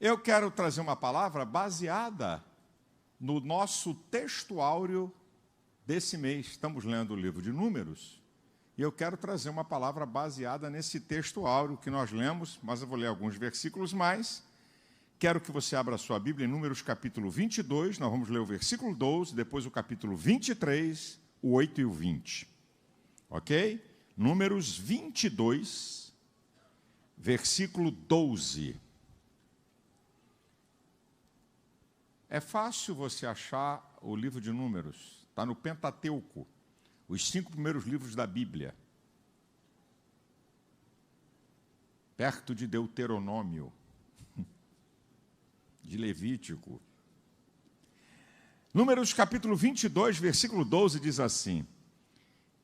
Eu quero trazer uma palavra baseada no nosso texto áureo desse mês. Estamos lendo o livro de Números, e eu quero trazer uma palavra baseada nesse texto áureo que nós lemos, mas eu vou ler alguns versículos mais. Quero que você abra a sua Bíblia em Números capítulo 22, nós vamos ler o versículo 12, depois o capítulo 23, o 8 e o 20. Ok? Números 22, versículo 12. É fácil você achar o livro de Números, está no Pentateuco, os 5 primeiros livros da Bíblia, perto de Deuteronômio, de Levítico. Números capítulo 22, versículo 12 diz assim: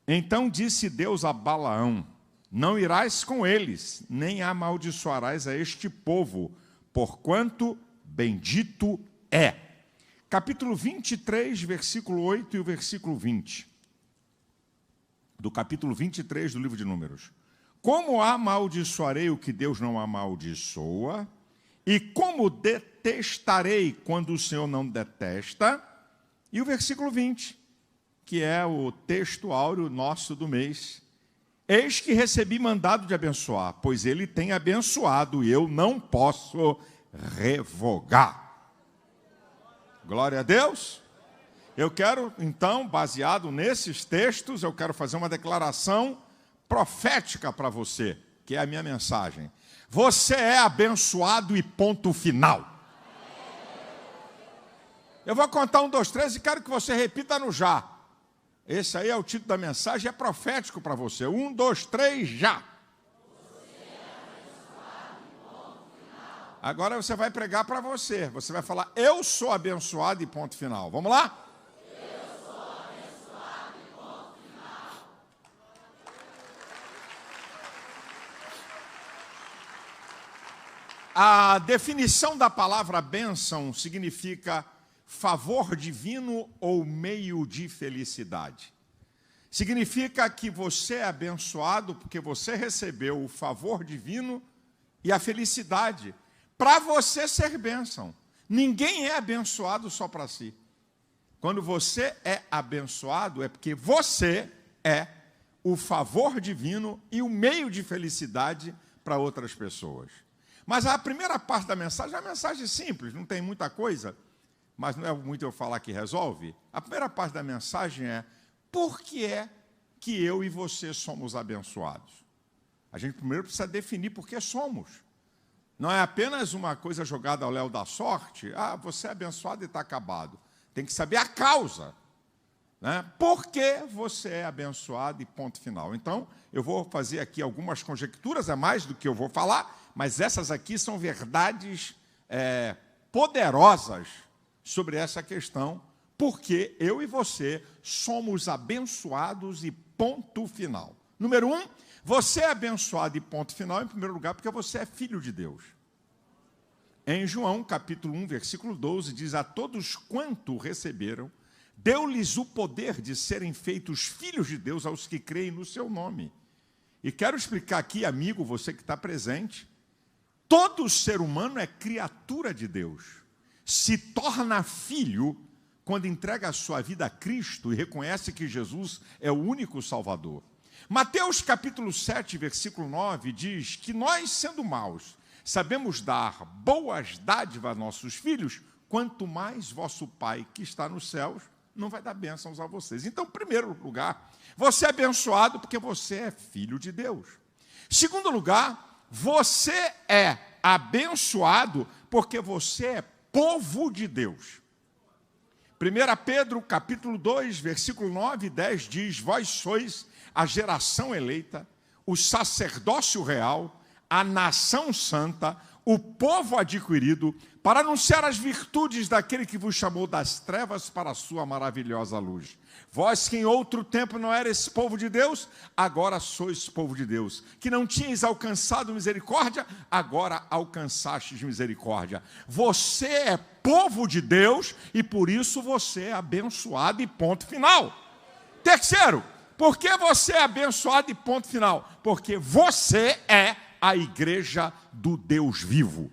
Então disse Deus a Balaão: Não irás com eles, nem amaldiçoarás a este povo, porquanto bendito é. Capítulo 23, versículo 8 e o versículo 20. Do capítulo 23 do livro de Números. Como amaldiçoarei o que Deus não amaldiçoa? E como detestarei quando o Senhor não detesta? E o versículo 20, que é o texto áureo nosso do mês. Eis que recebi mandado de abençoar, pois ele tem abençoado e eu não posso revogar. Glória a Deus. Eu quero, então, baseado nesses textos, eu quero fazer uma declaração profética para você, que é a minha mensagem. Você é abençoado e ponto final. Eu vou contar 1, 2, 3 e quero que você repita no já. Esse aí é o título da mensagem, é profético para você. 1, 2, 3, já. Agora você vai pregar para você. Você vai falar, eu sou abençoado e ponto final. Vamos lá? Eu sou abençoado e ponto final. A definição da palavra bênção significa favor divino ou meio de felicidade. Significa que você é abençoado porque você recebeu o favor divino e a felicidade para você ser bênção. Ninguém é abençoado só para si. Quando você é abençoado é porque você é o favor divino e o meio de felicidade para outras pessoas. Mas a primeira parte da mensagem é uma mensagem simples, não tem muita coisa, mas não é muito eu falar que resolve. A primeira parte da mensagem é: por que é que eu e você somos abençoados? A gente primeiro precisa definir por que somos. Não é apenas uma coisa jogada ao léu da sorte, você é abençoado e está acabado. Tem que saber a causa, né? Por que você é abençoado e ponto final. Então, eu vou fazer aqui algumas conjecturas, é mais do que eu vou falar, mas essas aqui são verdades poderosas sobre essa questão, porque eu e você somos abençoados e ponto final. Número 1, você é abençoado e ponto final, em primeiro lugar, porque você é filho de Deus. Em João, capítulo 1, versículo 12, diz: A todos quanto receberam, deu-lhes o poder de serem feitos filhos de Deus aos que creem no seu nome. E quero explicar aqui, amigo, você que está presente, todo ser humano é criatura de Deus. Se torna filho quando entrega a sua vida a Cristo e reconhece que Jesus é o único Salvador. Mateus capítulo 7, versículo 9, diz que nós, sendo maus, sabemos dar boas dádivas a nossos filhos, quanto mais vosso Pai que está nos céus não vai dar bênçãos a vocês. Então, em primeiro lugar, você é abençoado porque você é filho de Deus. Segundo lugar, você é abençoado porque você é povo de Deus. 1 Pedro capítulo 2, versículo 9 e 10 diz: Vós sois a geração eleita, o sacerdócio real, a nação santa, o povo adquirido, para anunciar as virtudes daquele que vos chamou das trevas para a sua maravilhosa luz. Vós que em outro tempo não erais povo de Deus, agora sois povo de Deus. Que não tinhais alcançado misericórdia, agora alcançastes misericórdia. Você é povo de Deus e por isso você é abençoado e ponto final. Terceiro, por que você é abençoado e ponto final? Porque você é a igreja do Deus vivo.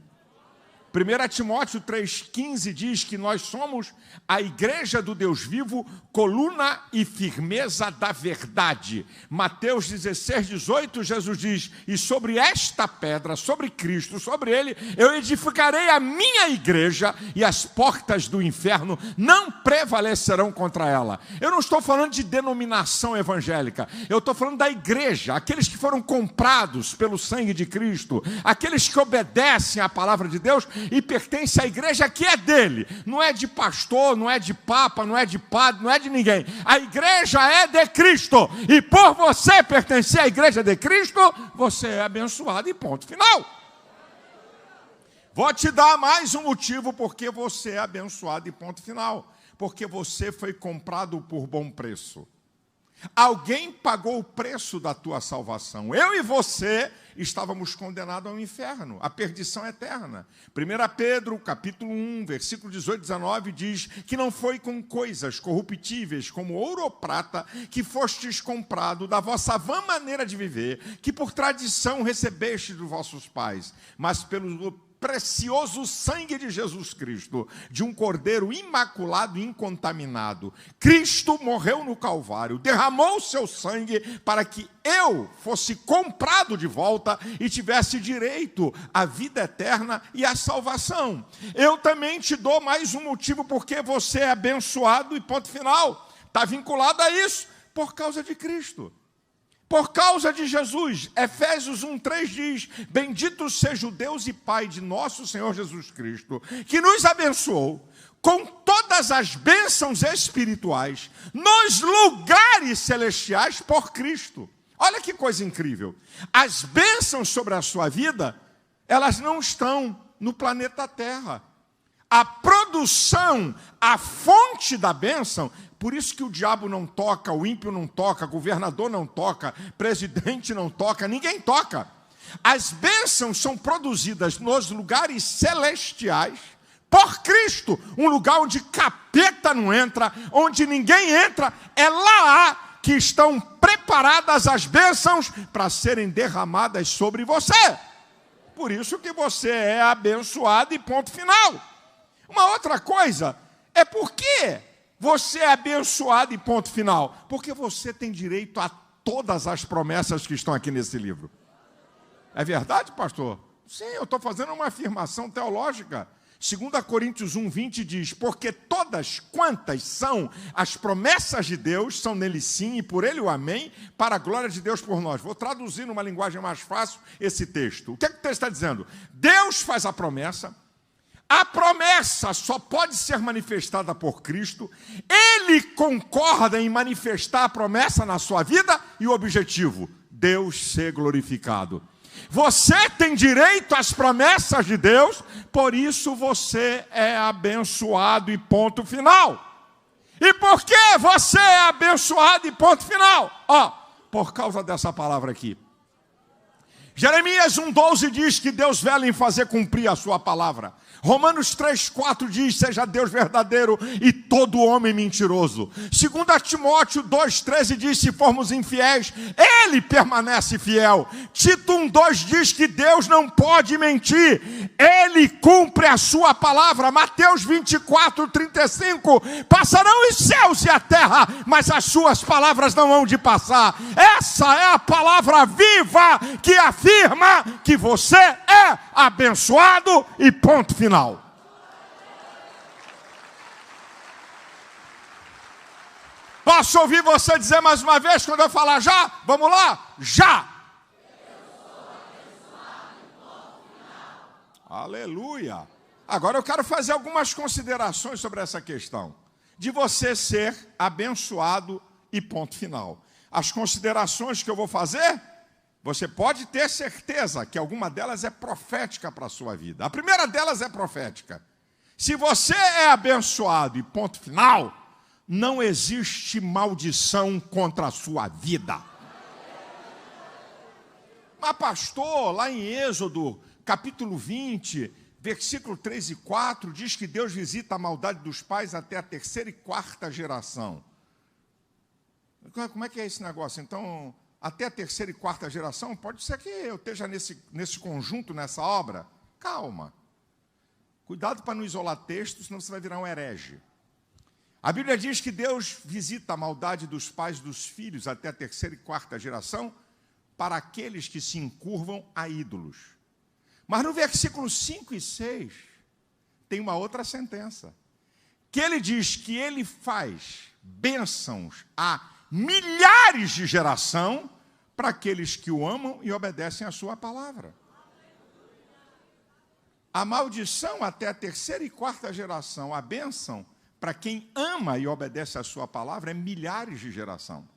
1 Timóteo 3,15 diz que nós somos a igreja do Deus vivo, coluna e firmeza da verdade. Mateus 16,18, Jesus diz: e sobre esta pedra, sobre Cristo, sobre ele, eu edificarei a minha igreja e as portas do inferno não prevalecerão contra ela. Eu não estou falando de denominação evangélica, eu estou falando da igreja, aqueles que foram comprados pelo sangue de Cristo, aqueles que obedecem à palavra de Deus e pertencem à igreja que é dele. Não é de pastor, não é de papa, não é de padre, não é de ninguém. A igreja é de Cristo. E por você pertencer à igreja de Cristo, você é abençoado e ponto final. Vou te dar mais um motivo porque você é abençoado e ponto final. Porque você foi comprado por bom preço. Alguém pagou o preço da tua salvação. Eu e você estávamos condenados ao inferno, à perdição eterna. 1 Pedro, capítulo 1, versículo 18 e 19, diz que não foi com coisas corruptíveis, como ouro ou prata, que fostes comprado da vossa vã maneira de viver, que por tradição recebeste dos vossos pais, mas pelo precioso sangue de Jesus Cristo, de um cordeiro imaculado e incontaminado. Cristo morreu no Calvário, derramou o seu sangue para que eu fosse comprado de volta e tivesse direito à vida eterna e à salvação. Eu também te dou mais um motivo porque você é abençoado e ponto final. Está vinculado a isso, por causa de Cristo. Por causa de Jesus. Efésios 1,3 diz: bendito seja o Deus e Pai de nosso Senhor Jesus Cristo, que nos abençoou com todas as bênçãos espirituais nos lugares celestiais por Cristo. Olha que coisa incrível. As bênçãos sobre a sua vida, elas não estão no planeta Terra. A produção, a fonte da bênção, por isso que o diabo não toca, o ímpio não toca, governador não toca, presidente não toca, ninguém toca. As bênçãos são produzidas nos lugares celestiais por Cristo, um lugar onde capeta não entra, onde ninguém entra. É lá que estão preparadas as bênçãos para serem derramadas sobre você. Por isso que você é abençoado e ponto final. Uma outra coisa é porque você é abençoado e ponto final. Porque você tem direito a todas as promessas que estão aqui nesse livro. É verdade, pastor? Sim, eu estou fazendo uma afirmação teológica. 2 Coríntios 1,20 diz: porque todas quantas são as promessas de Deus, são nele sim e por ele o amém, para a glória de Deus por nós. Vou traduzir numa linguagem mais fácil esse texto. O que é que o texto está dizendo? Deus faz a promessa só pode ser manifestada por Cristo, ele concorda em manifestar a promessa na sua vida e o objetivo, Deus ser glorificado. Você tem direito às promessas de Deus, por isso você é abençoado e ponto final. E por que você é abençoado e ponto final? Por causa dessa palavra aqui. Jeremias 1,12 diz que Deus vela em fazer cumprir a sua palavra. Romanos 3,4 diz: seja Deus verdadeiro e todo homem mentiroso. 2 Timóteo 2,13 diz: se formos infiéis, ele permanece fiel. Tito 1,2 diz que Deus não pode mentir, ele cumpre a sua palavra. Mateus 24,35: passarão os céus e a terra, mas as suas palavras não hão de passar. Essa é a palavra viva que afirma que você é abençoado e ponto final. Posso ouvir você dizer mais uma vez quando eu falar já? Vamos lá? Já! Aleluia! Agora eu quero fazer algumas considerações sobre essa questão de você ser abençoado e ponto final. As considerações que eu vou fazer, você pode ter certeza que alguma delas é profética para a sua vida. A primeira delas é profética. Se você é abençoado e ponto final, não existe maldição contra a sua vida. Mas pastor, lá em Êxodo, capítulo 20, versículo 3 e 4, diz que Deus visita a maldade dos pais até a 3ª e 4ª geração. Como é que é esse negócio? Então, até a 3ª e 4ª geração, pode ser que eu esteja nesse conjunto, nessa obra. Calma. Cuidado para não isolar textos, senão você vai virar um herege. A Bíblia diz que Deus visita a maldade dos pais dos filhos até a 3ª e 4ª geração para aqueles que se encurvam a ídolos. Mas no versículo 5 e 6 tem uma outra sentença, que ele diz que ele faz bênçãos a milhares de geração para aqueles que o amam e obedecem a sua palavra. A maldição até a 3ª e 4ª geração, a bênção para quem ama e obedece a sua palavra é milhares de geração.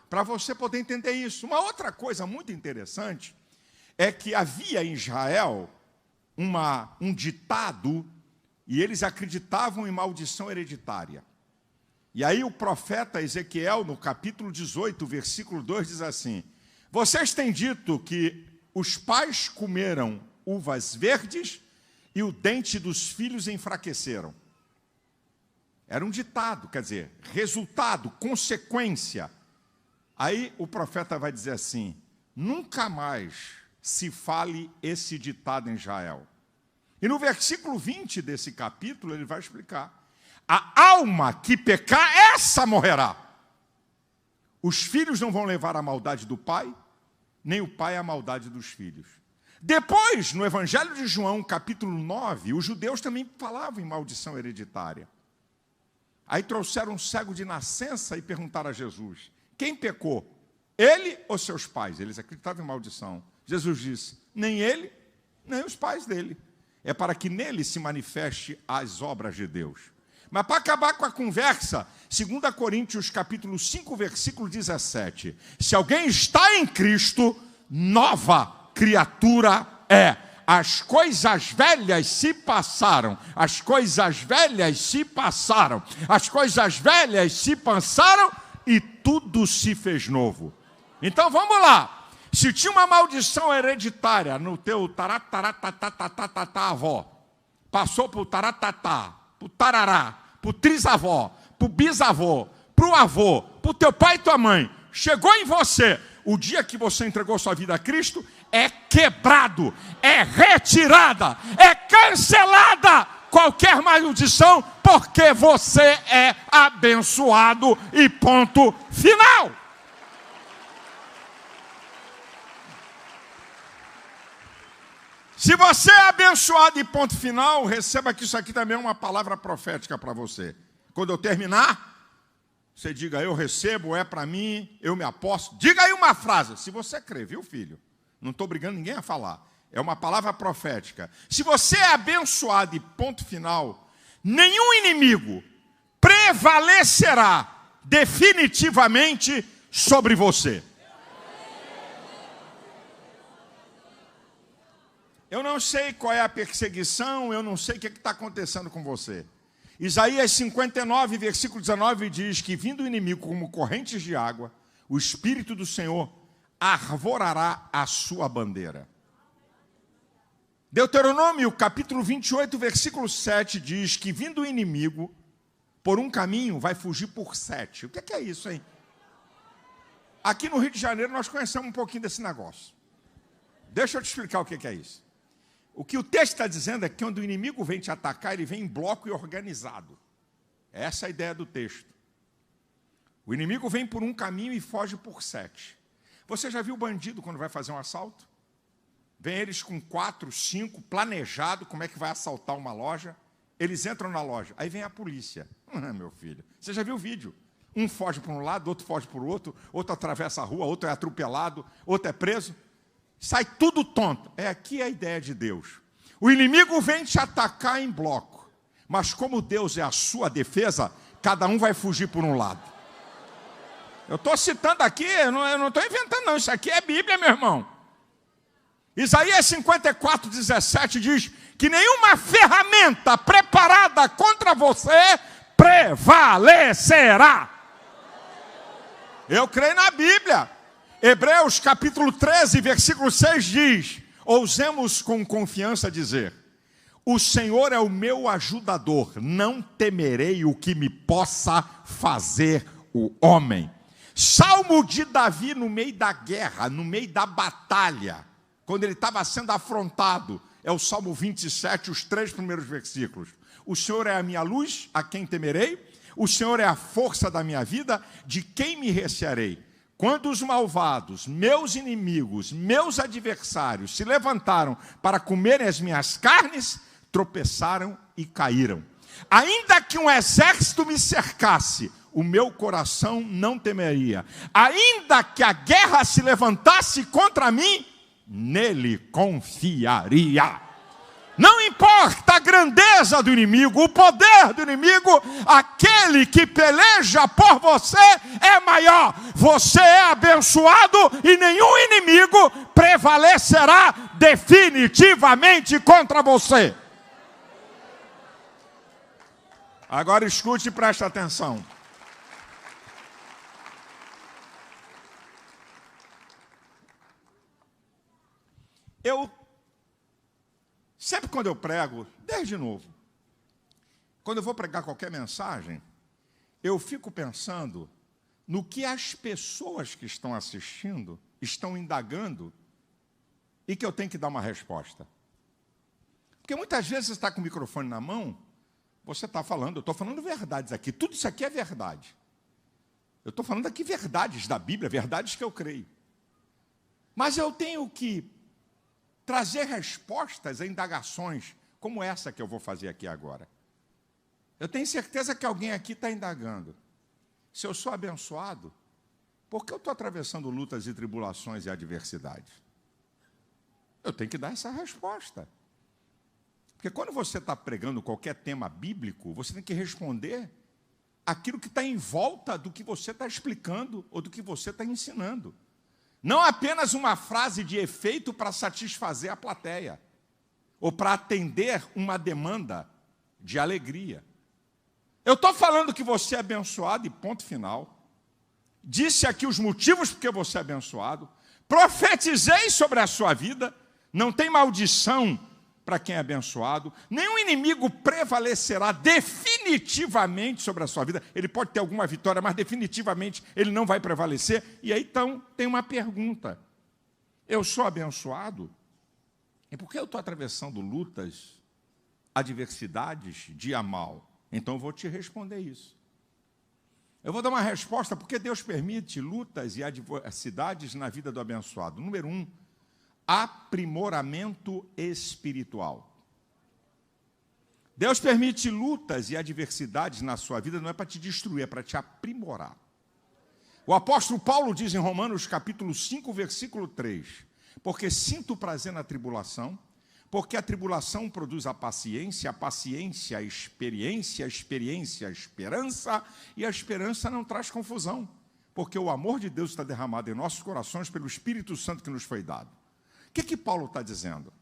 Para você poder entender isso. Uma outra coisa muito interessante é que havia em Israel um ditado, e eles acreditavam em maldição hereditária. E aí o profeta Ezequiel, no capítulo 18, versículo 2, diz assim: vocês têm dito que os pais comeram uvas verdes e o dente dos filhos enfraqueceram. Era um ditado, quer dizer, resultado, consequência. Aí o profeta vai dizer assim: nunca mais se fale esse ditado em Israel. E no versículo 20 desse capítulo ele vai explicar: a alma que pecar, essa morrerá. Os filhos não vão levar a maldade do pai, nem o pai a maldade dos filhos. Depois, no Evangelho de João, capítulo 9, os judeus também falavam em maldição hereditária. Aí trouxeram um cego de nascença e perguntaram a Jesus: quem pecou? Ele ou seus pais? Eles acreditavam em maldição. Jesus disse: nem ele, nem os pais dele. É para que nele se manifeste as obras de Deus. Mas para acabar com a conversa, 2 Coríntios capítulo 5, versículo 17. Se alguém está em Cristo, nova criatura é. As coisas velhas se passaram, as coisas velhas se passaram, as coisas velhas se passaram e tudo se fez novo. Então vamos lá. Se tinha uma maldição hereditária no teu taratatatatatatatá avó, passou para o taratatá, para o tarará, para o trisavó, para o bisavô, para o avô, para o teu pai e tua mãe, chegou em você, o dia que você entregou sua vida a Cristo, é quebrado, é retirada, é cancelada qualquer maldição, porque você é abençoado e ponto final. Se você é abençoado e ponto final, receba que isso aqui também é uma palavra profética para você. Quando eu terminar, você diga: eu recebo, é para mim, eu me aposto. Diga aí uma frase, se você crê, viu, filho? Não estou obrigando ninguém a falar. É uma palavra profética. Se você é abençoado e ponto final, nenhum inimigo prevalecerá definitivamente sobre você. Eu não sei qual é a perseguição, eu não sei o que está acontecendo com você. Isaías 59, versículo 19 diz que, vindo o inimigo como correntes de água, o Espírito do Senhor arvorará a sua bandeira. Deuteronômio, capítulo 28, versículo 7, diz que, vindo o inimigo por um caminho, vai fugir por 7. O que é isso, hein? Aqui no Rio de Janeiro nós conhecemos um pouquinho desse negócio. Deixa eu te explicar o que é isso. O que o texto está dizendo é que quando o inimigo vem te atacar, ele vem em bloco e organizado. Essa é a ideia do texto. O inimigo vem por um caminho e foge por 7. Você já viu o bandido quando vai fazer um assalto? Vem eles com 4, 5, planejado como é que vai assaltar uma loja. Eles entram na loja, aí vem a polícia. Meu filho, você já viu o vídeo? Um foge para um lado, outro foge para o outro atravessa a rua, outro é atropelado, outro é preso. Sai tudo tonto. Aqui é a ideia de Deus. O inimigo vem te atacar em bloco. Mas como Deus é a sua defesa, cada um vai fugir por um lado. Eu estou citando aqui, eu não estou inventando não. Isso aqui é Bíblia, meu irmão. Isaías 54, 17 diz que nenhuma ferramenta preparada contra você prevalecerá. Eu creio na Bíblia. Hebreus capítulo 13, versículo 6 diz: ousemos com confiança dizer: o Senhor é o meu ajudador, não temerei o que me possa fazer o homem. Salmo de Davi no meio da guerra, no meio da batalha, quando ele estava sendo afrontado, é o Salmo 27, os 3 primeiros versículos. O Senhor é a minha luz, a quem temerei? O Senhor é a força da minha vida, de quem me recearei? Quando os malvados, meus inimigos, meus adversários, se levantaram para comerem as minhas carnes, tropeçaram e caíram. Ainda que um exército me cercasse, o meu coração não temeria. Ainda que a guerra se levantasse contra mim, nele confiaria. Não importa a grandeza do inimigo, o poder do inimigo, aquele que peleja por você é maior. Você é abençoado e nenhum inimigo prevalecerá definitivamente contra você. Agora escute e preste atenção. Sempre quando eu prego, desde novo, quando eu vou pregar qualquer mensagem, eu fico pensando no que as pessoas que estão assistindo estão indagando e que eu tenho que dar uma resposta. Porque muitas vezes você está com o microfone na mão, você está falando, eu estou falando verdades aqui, tudo isso aqui é verdade. Eu estou falando aqui verdades da Bíblia, verdades que eu creio. Mas eu tenho que trazer respostas a indagações como essa que eu vou fazer aqui agora. Eu tenho certeza que alguém aqui está indagando. Se eu sou abençoado, por que eu estou atravessando lutas e tribulações e adversidades? Eu tenho que dar essa resposta. Porque quando você está pregando qualquer tema bíblico, você tem que responder aquilo que está em volta do que você está explicando ou do que você está ensinando. Não apenas uma frase de efeito para satisfazer a plateia, ou para atender uma demanda de alegria. Eu estou falando que você é abençoado e ponto final. Disse aqui os motivos porque você é abençoado. Profetizei sobre a sua vida. Não tem maldição para quem é abençoado. Nenhum inimigo prevalecerá definitivamente sobre a sua vida. Ele pode ter alguma vitória, mas definitivamente ele não vai prevalecer. E aí, então, tem uma pergunta. Eu sou abençoado? E por que eu estou atravessando lutas, adversidades, dia mal? Então, eu vou te responder isso. Eu vou dar uma resposta, porque Deus permite lutas e adversidades na vida do abençoado. Número 1, aprimoramento espiritual. Deus permite lutas e adversidades na sua vida, não é para te destruir, é para te aprimorar. O apóstolo Paulo diz em Romanos capítulo 5, versículo 3, porque sinto prazer na tribulação, porque a tribulação produz a paciência a experiência, a experiência a esperança, e a esperança não traz confusão, porque o amor de Deus está derramado em nossos corações pelo Espírito Santo que nos foi dado. O que Paulo está dizendo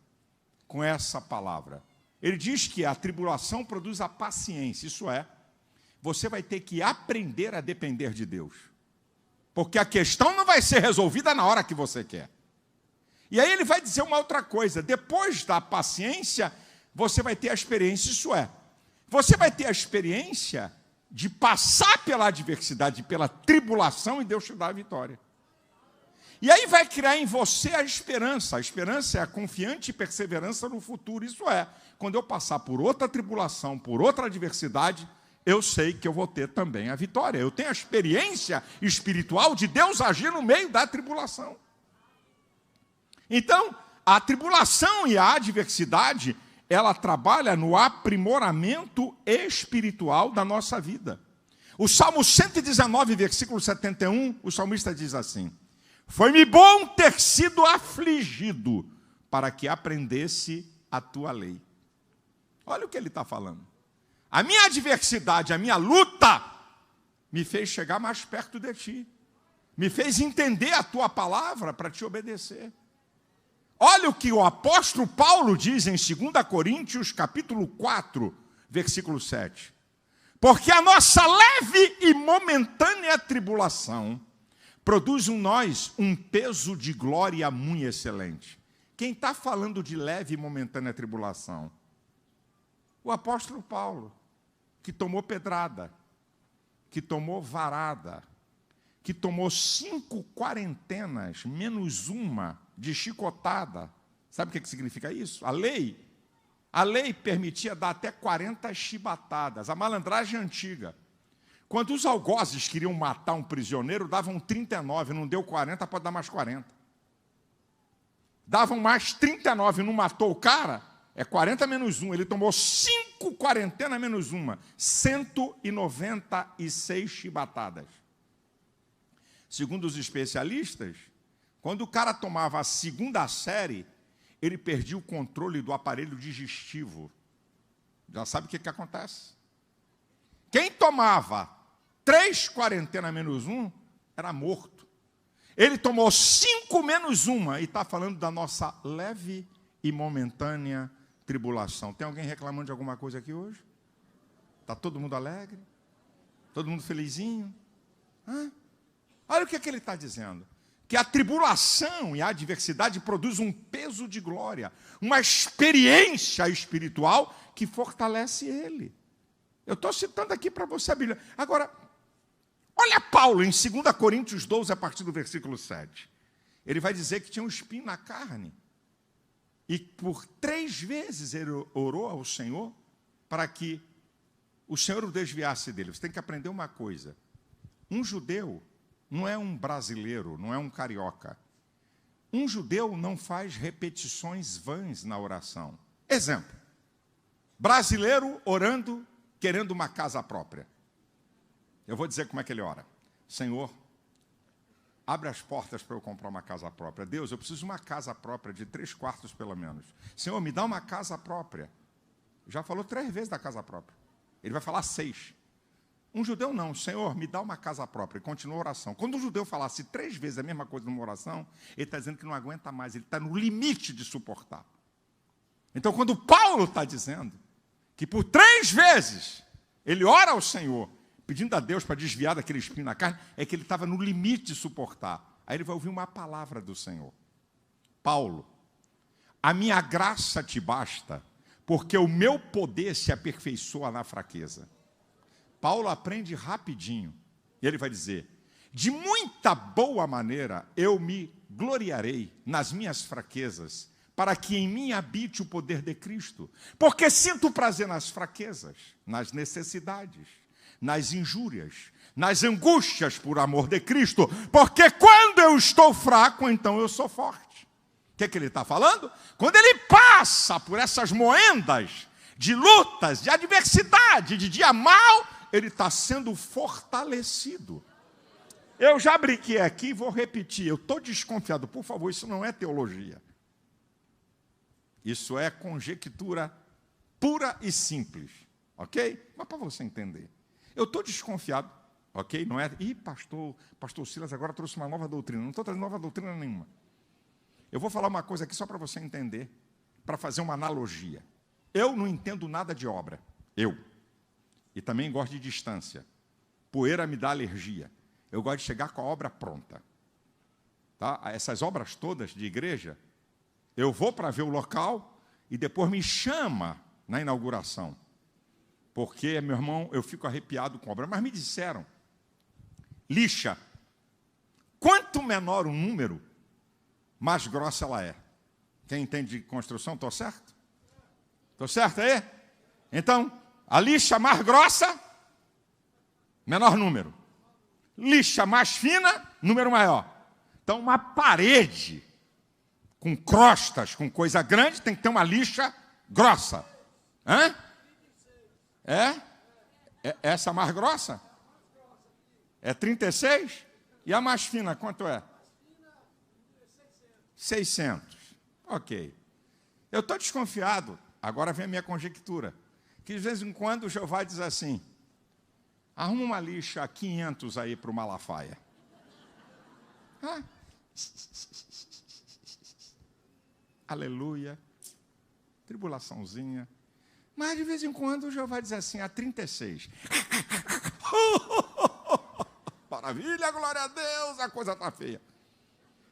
com essa palavra? Ele diz que a tribulação produz a paciência, isso é, você vai ter que aprender a depender de Deus. Porque a questão não vai ser resolvida na hora que você quer. E aí ele vai dizer uma outra coisa, depois da paciência, você vai ter a experiência, isso é, você vai ter a experiência de passar pela adversidade, pela tribulação e Deus te dá a vitória. E aí vai criar em você a esperança é a confiante perseverança no futuro, isso é, quando eu passar por outra tribulação, por outra adversidade, eu sei que eu vou ter também a vitória. Eu tenho a experiência espiritual de Deus agir no meio da tribulação. Então, a tribulação e a adversidade, ela trabalha no aprimoramento espiritual da nossa vida. O Salmo 119, versículo 71, o salmista diz assim: foi-me bom ter sido afligido, para que aprendesse a tua lei. Olha o que ele está falando. A minha adversidade, a minha luta, me fez chegar mais perto de ti. Me fez entender a tua palavra para te obedecer. Olha o que o apóstolo Paulo diz em 2 Coríntios, capítulo 4, versículo 7. Porque a nossa leve e momentânea tribulação produz em nós um peso de glória muito excelente. Quem está falando de leve e momentânea tribulação? O apóstolo Paulo, que tomou pedrada, que tomou varada, que tomou 5 quarentenas, menos uma, de chicotada, Sabe o que significa isso? A lei permitia dar até 40 chibatadas, a malandragem antiga. Quando os algozes queriam matar um prisioneiro, davam 39, não deu 40, pode dar mais 40. Davam mais 39, não matou o cara, é 40 menos 1. Ele tomou 5 quarentenas menos 1, 196 chibatadas. Segundo os especialistas, quando o cara tomava a segunda série, ele perdia o controle do aparelho digestivo. Já sabe o que acontece? Quem tomava 3 quarentenas menos 1 era morto. Ele tomou 5 menos 1 e está falando da nossa leve e momentânea tribulação. Tem alguém reclamando de alguma coisa aqui hoje? Está todo mundo alegre? Todo mundo felizinho? Olha o que ele está dizendo. Que a tribulação e a adversidade produz um peso de glória, uma experiência espiritual que fortalece ele. Eu estou citando aqui para você a Bíblia. Agora, olha Paulo em 2 Coríntios 12, a partir do versículo 7. Ele vai dizer que tinha um espinho na carne. E por 3 vezes ele orou ao Senhor para que o Senhor o desviasse dele. Você tem que aprender uma coisa. Um judeu não é um brasileiro, não é um carioca. Um judeu não faz repetições vãs na oração. Exemplo. Brasileiro orando, querendo uma casa própria. Eu vou dizer como é que ele ora. Senhor, abre as portas para eu comprar uma casa própria. Deus, eu preciso de uma casa própria de 3 quartos pelo menos. Senhor, me dá uma casa própria. Já falou 3 vezes da casa própria. Ele vai falar 6. Um judeu não. Senhor, me dá uma casa própria. E continua a oração. Quando um judeu falasse 3 vezes a mesma coisa numa oração, ele está dizendo que não aguenta mais. Ele está no limite de suportar. Então, quando Paulo está dizendo que por 3 vezes ele ora ao Senhor, pedindo a Deus para desviar daquele espinho na carne, é que ele estava no limite de suportar. Aí ele vai ouvir uma palavra do Senhor. Paulo, a minha graça te basta, porque o meu poder se aperfeiçoa na fraqueza. Paulo aprende rapidinho. E ele vai dizer, de muita boa maneira eu me gloriarei nas minhas fraquezas, para que em mim habite o poder de Cristo. Porque sinto prazer nas fraquezas, nas necessidades, nas injúrias, nas angústias por amor de Cristo, porque quando eu estou fraco, então eu sou forte. O que ele está falando? Quando ele passa por essas moendas de lutas, de adversidade, de dia mau, ele está sendo fortalecido. Eu já brinquei aqui e vou repetir, eu estou desconfiado, por favor, isso não é teologia. Isso é conjectura pura e simples, ok? Mas para você entender. Eu estou desconfiado, ok? Não é? Ih, pastor Silas agora trouxe uma nova doutrina. Não estou trazendo nova doutrina nenhuma. Eu vou falar uma coisa aqui só para você entender, para fazer uma analogia. Eu não entendo nada de obra. E também gosto de distância. Poeira me dá alergia. Eu gosto de chegar com a obra pronta. Tá? Essas obras todas de igreja, eu vou para ver o local e depois me chama na inauguração. Porque, meu irmão, eu fico arrepiado com a obra. Mas me disseram, lixa, quanto menor o número, mais grossa ela é. Quem entende de construção, estou certo? Estou certo aí? Então, a lixa mais grossa, menor número. Lixa mais fina, número maior. Então, uma parede com crostas, com coisa grande, tem que ter uma lixa grossa. Hã? Essa mais grossa? É 36? E a mais fina, quanto é? 600. Ok. Eu estou desconfiado, agora vem a minha conjectura, que de vez em quando o Jeová diz assim, arruma uma lixa 500 aí para o Malafaia. Aleluia. Tribulaçãozinha. Mas de vez em quando o Jeová diz assim, a 36. Maravilha, glória a Deus, a coisa está feia.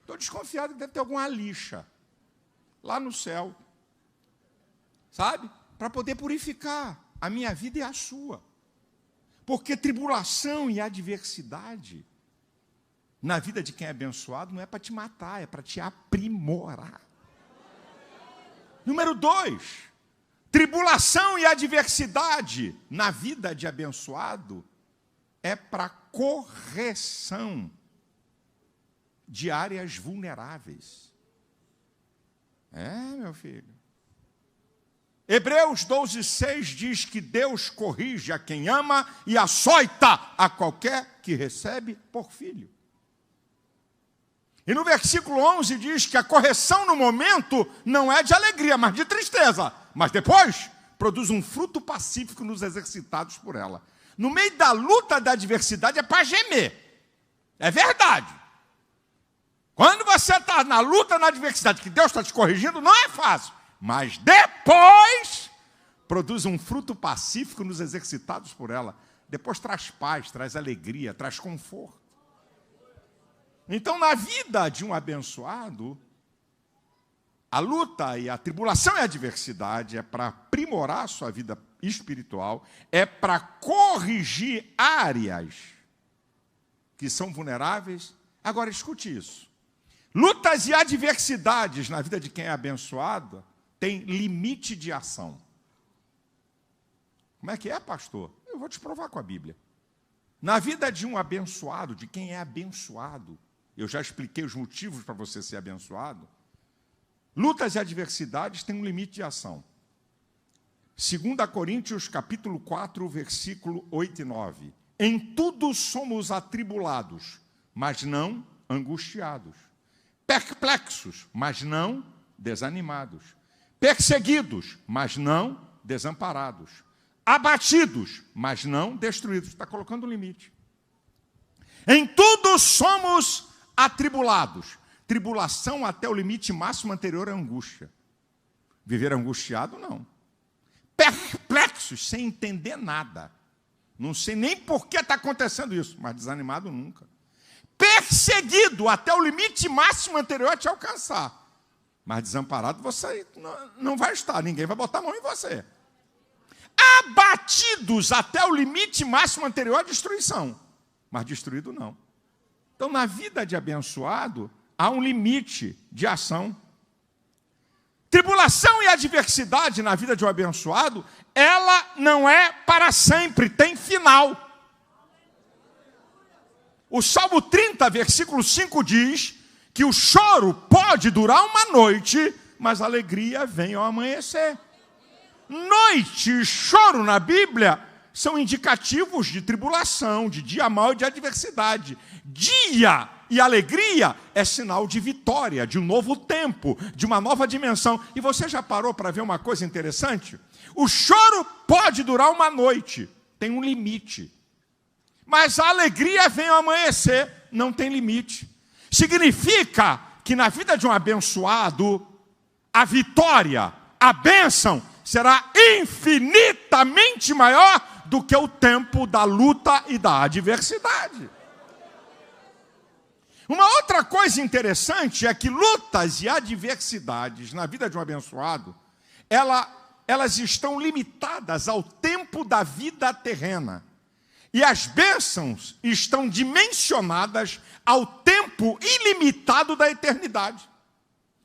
Estou desconfiado que deve ter alguma lixa lá no céu, sabe? Para poder purificar a minha vida e a sua. Porque tribulação e adversidade na vida de quem é abençoado não é para te matar, é para te aprimorar. Número 2, tribulação e adversidade na vida de abençoado é para correção de áreas vulneráveis. Meu filho. Hebreus 12:6 diz que Deus corrige a quem ama e açoita a qualquer que recebe por filho. E no versículo 11 diz que a correção no momento não é de alegria, mas de tristeza. Mas depois produz um fruto pacífico nos exercitados por ela. No meio da luta da adversidade é para gemer. É verdade. Quando você está na luta, na adversidade, que Deus está te corrigindo, não é fácil. Mas depois produz um fruto pacífico nos exercitados por ela. Depois traz paz, traz alegria, traz conforto. Então, na vida de um abençoado, a luta e a tribulação e a adversidade é para aprimorar a sua vida espiritual, é para corrigir áreas que são vulneráveis. Agora, escute isso. Lutas e adversidades na vida de quem é abençoado tem limite de ação. Como é que é, pastor? Eu vou te provar com a Bíblia. Na vida de um abençoado, de quem é abençoado, eu já expliquei os motivos para você ser abençoado, lutas e adversidades têm um limite de ação. 2 Coríntios, capítulo 4, versículo 8 e 9. Em tudo somos atribulados, mas não angustiados. Perplexos, mas não desanimados. Perseguidos, mas não desamparados. Abatidos, mas não destruídos. Está colocando um limite. Em tudo somos atribulados. Tribulação até o limite máximo anterior à angústia. Viver angustiado, não. Perplexos, sem entender nada. Não sei nem por que está acontecendo isso, mas desanimado nunca. Perseguido até o limite máximo anterior a te alcançar. Mas desamparado você não vai estar, ninguém vai botar a mão em você. Abatidos até o limite máximo anterior à destruição. Mas destruído não. Então, na vida de abençoado, há um limite de ação. Tribulação e adversidade na vida de um abençoado, ela não é para sempre, tem final. O Salmo 30, versículo 5 diz que o choro pode durar uma noite, mas a alegria vem ao amanhecer. Noite e choro na Bíblia são indicativos de tribulação, de dia mau e de adversidade. Dia e alegria é sinal de vitória, de um novo tempo, de uma nova dimensão. E você já parou para ver uma coisa interessante? O choro pode durar uma noite, tem um limite. Mas a alegria vem ao amanhecer, não tem limite. Significa que na vida de um abençoado, a vitória, a bênção, será infinitamente maior do que o tempo da luta e da adversidade. Uma outra coisa interessante é que lutas e adversidades na vida de um abençoado, elas estão limitadas ao tempo da vida terrena. E as bênçãos estão dimensionadas ao tempo ilimitado da eternidade.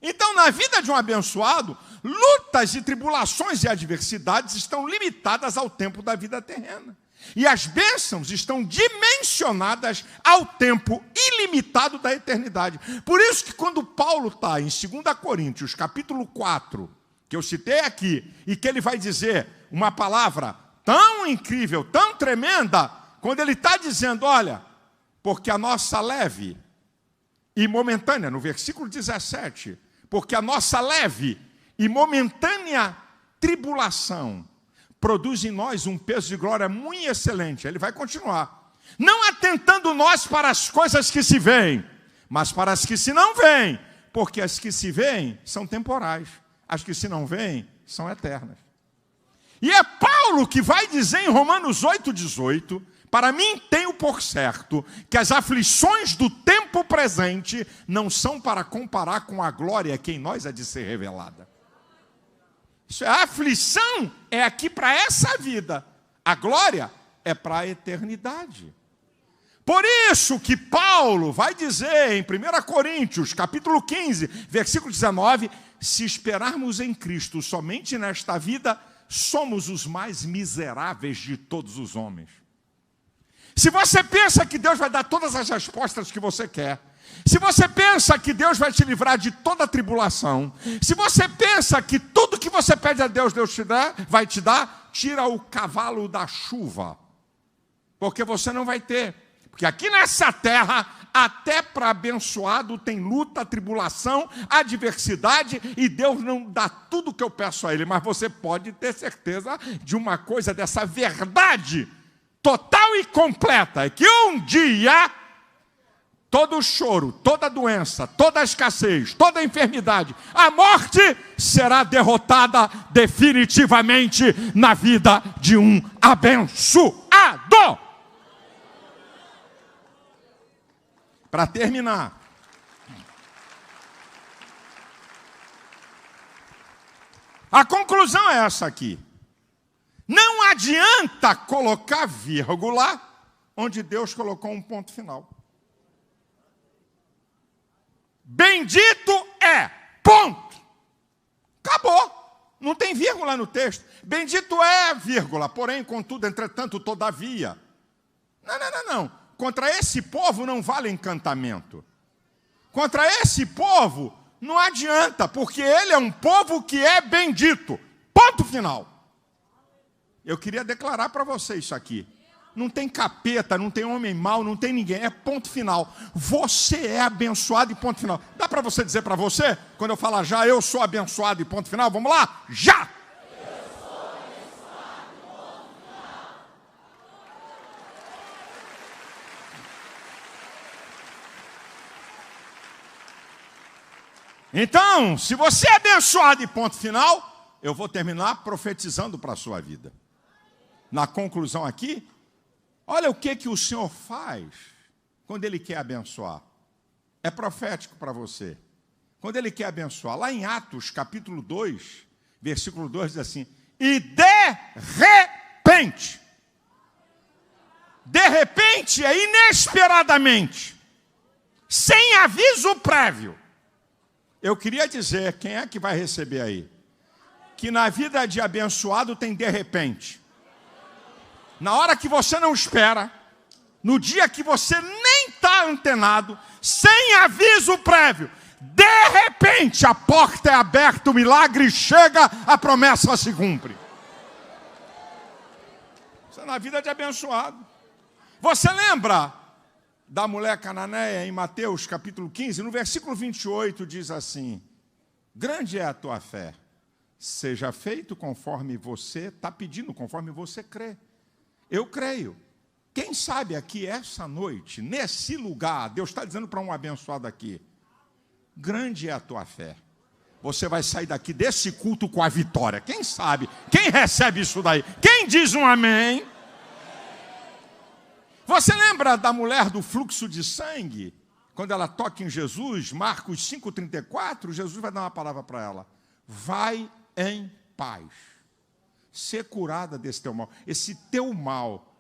Então, na vida de um abençoado, lutas e tribulações e adversidades estão limitadas ao tempo da vida terrena. E as bênçãos estão dimensionadas ao tempo ilimitado da eternidade. Por isso que quando Paulo está em 2 Coríntios, capítulo 4, que eu citei aqui, e que ele vai dizer uma palavra tão incrível, tão tremenda, quando ele está dizendo, olha, porque a nossa leve e momentânea, no versículo 17, porque a nossa leve e momentânea tribulação produz em nós um peso de glória muito excelente. Ele vai continuar. Não atentando nós para as coisas que se veem, mas para as que se não veem, porque as que se veem são temporais, as que se não veem são eternas. E é Paulo que vai dizer em Romanos 8,18, para mim tenho por certo que as aflições do tempo presente não são para comparar com a glória que em nós há de ser revelada. Isso é, a aflição é aqui para essa vida, a glória é para a eternidade. Por isso que Paulo vai dizer em 1 Coríntios, capítulo 15, versículo 19, se esperarmos em Cristo somente nesta vida, somos os mais miseráveis de todos os homens. Se você pensa que Deus vai dar todas as respostas que você quer, se você pensa que Deus vai te livrar de toda a tribulação, se você pensa que tudo que você pede a Deus, Deus vai te dar, tira o cavalo da chuva, porque você não vai ter. Porque aqui nessa terra, até para abençoado tem luta, tribulação, adversidade, e Deus não dá tudo o que eu peço a Ele, mas você pode ter certeza de uma coisa, dessa verdade total e completa, é que um dia todo choro, toda doença, toda escassez, toda enfermidade, a morte será derrotada definitivamente na vida de um abençoado. Para terminar, a conclusão é essa aqui. Não adianta colocar vírgula onde Deus colocou um ponto final. Bendito é, ponto. Acabou. Não tem vírgula no texto. Bendito é, vírgula, porém, contudo, entretanto, todavia. Não. Contra esse povo não vale encantamento. Contra esse povo não adianta, porque ele é um povo que é bendito. Ponto final. Eu queria declarar para você isso aqui. Não tem capeta, não tem homem mau, não tem ninguém. É ponto final. Você é abençoado e ponto final. Dá para você dizer para você, quando eu falar já, eu sou abençoado e ponto final? Vamos lá? Já! Eu sou abençoado e ponto final. Então, se você é abençoado e ponto final, eu vou terminar profetizando para a sua vida. Na conclusão aqui, olha o que o Senhor faz quando Ele quer abençoar. É profético para você. Quando Ele quer abençoar, lá em Atos, capítulo 2, versículo 2, diz assim: e de repente é inesperadamente, sem aviso prévio. Eu queria dizer, quem é que vai receber aí? Que na vida de abençoado tem de repente. Na hora que você não espera, no dia que você nem está antenado, sem aviso prévio, de repente a porta é aberta, o milagre chega, a promessa se cumpre. Isso é na vida de abençoado. Você lembra da mulher cananeia em Mateus capítulo 15? No versículo 28 diz assim: grande é a tua fé, seja feito conforme você está pedindo, conforme você crê. Eu creio. Quem sabe aqui, essa noite, nesse lugar, Deus está dizendo para um abençoado aqui: grande é a tua fé. Você vai sair daqui desse culto com a vitória. Quem sabe? Quem recebe isso daí? Quem diz um amém? Você lembra da mulher do fluxo de sangue? Quando ela toca em Jesus, Marcos 5,34, Jesus vai dar uma palavra para ela: vai em paz. Ser curada desse teu mal. Esse teu mal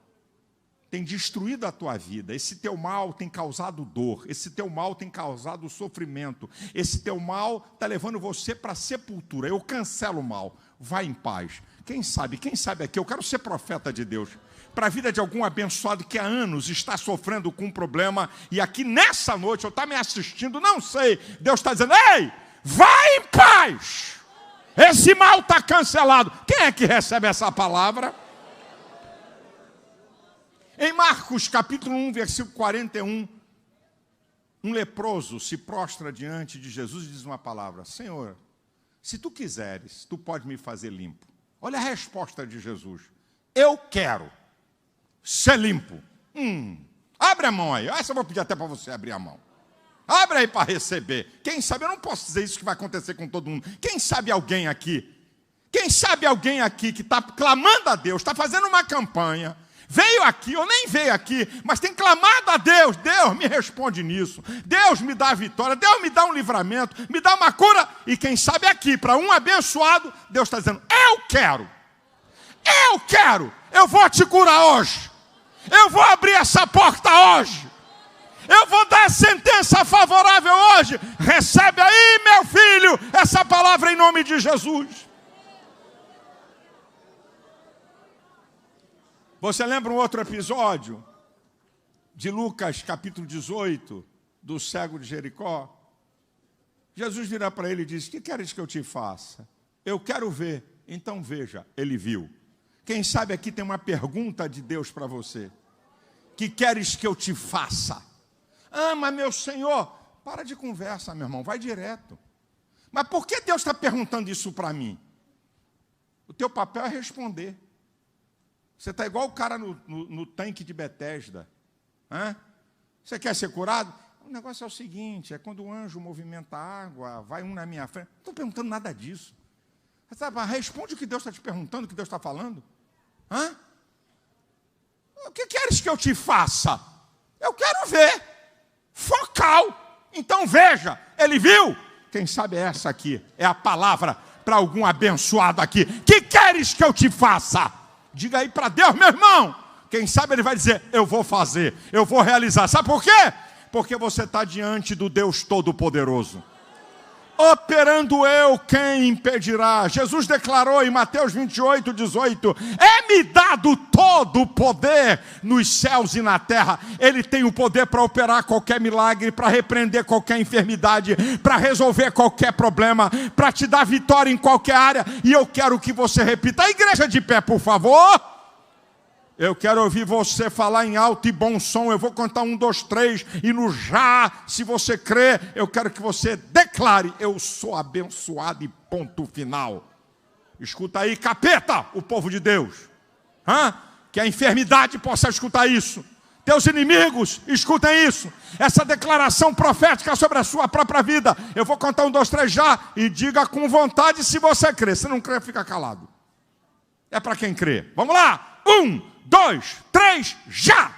tem destruído a tua vida. Esse teu mal tem causado dor. Esse teu mal tem causado sofrimento. Esse teu mal está levando você para a sepultura. Eu cancelo o mal. Vai em paz. Quem sabe aqui, eu quero ser profeta de Deus, para a vida de algum abençoado que há anos está sofrendo com um problema, e aqui nessa noite, eu estou me assistindo, não sei, Deus está dizendo: ei, vai em paz. Esse mal está cancelado. Quem é que recebe essa palavra? Em Marcos capítulo 1, versículo 41, um leproso se prostra diante de Jesus e diz uma palavra: Senhor, se tu quiseres, tu pode me fazer limpo. Olha a resposta de Jesus: eu quero ser limpo. Abre a mão aí. Essa eu vou pedir até para você abrir a mão. Abre aí para receber. Quem sabe, eu não posso dizer isso que vai acontecer com todo mundo. Quem sabe alguém aqui? Quem sabe alguém aqui que está clamando a Deus, está fazendo uma campanha, veio aqui ou nem veio aqui, mas tem clamado a Deus: Deus me responde nisso, Deus me dá a vitória, Deus me dá um livramento, me dá uma cura. E quem sabe aqui, para um abençoado, Deus está dizendo: eu quero, eu vou te curar hoje, eu vou abrir essa porta hoje, Eu vou dar sentença favorável hoje. Recebe aí, meu filho, essa palavra em nome de Jesus. Você lembra um outro episódio de Lucas capítulo 18, do cego de Jericó? Jesus vira para ele e diz: que queres que eu te faça? Eu quero ver. Então veja, ele viu. Quem sabe aqui tem uma pergunta de Deus para você. Que queres que eu te faça? Ah, mas meu Senhor, para de conversa, meu irmão, vai direto. Mas por que Deus está perguntando isso para mim? O teu papel é responder. Você está igual o cara no tanque de Betesda. Hã? Você quer ser curado? O negócio é o seguinte, é quando o anjo movimenta a água, vai um na minha frente. Não estou perguntando nada disso. Sabe, responde o que Deus está te perguntando, o que Deus está falando. Hã? O que queres que eu te faça? Eu quero ver. Focal. Então veja, ele viu? Quem sabe essa aqui é a palavra para algum abençoado aqui. Que queres que eu te faça? Diga aí para Deus, meu irmão. Quem sabe ele vai dizer: eu vou fazer, eu vou realizar. Sabe por quê? Porque você está diante do Deus Todo-Poderoso. Operando eu, quem impedirá? Jesus declarou em Mateus 28, 18: é-me dado todo o poder nos céus e na terra. Ele tem o poder para operar qualquer milagre, para repreender qualquer enfermidade, para resolver qualquer problema, para te dar vitória em qualquer área. E eu quero que você repita. A igreja de pé, por favor. Eu quero ouvir você falar em alto e bom som. Eu vou contar 1, 2, 3. E no já, se você crê, eu quero que você declare: eu sou abençoado e ponto final. Escuta aí, capeta, o povo de Deus. Que a enfermidade possa escutar isso. Teus inimigos, escutem isso. Essa declaração profética sobre a sua própria vida. Eu vou contar 1, 2, 3 já. E diga com vontade se você crê. Se não crê, fica calado. É para quem crê. Vamos lá. 1, 2, 3, já!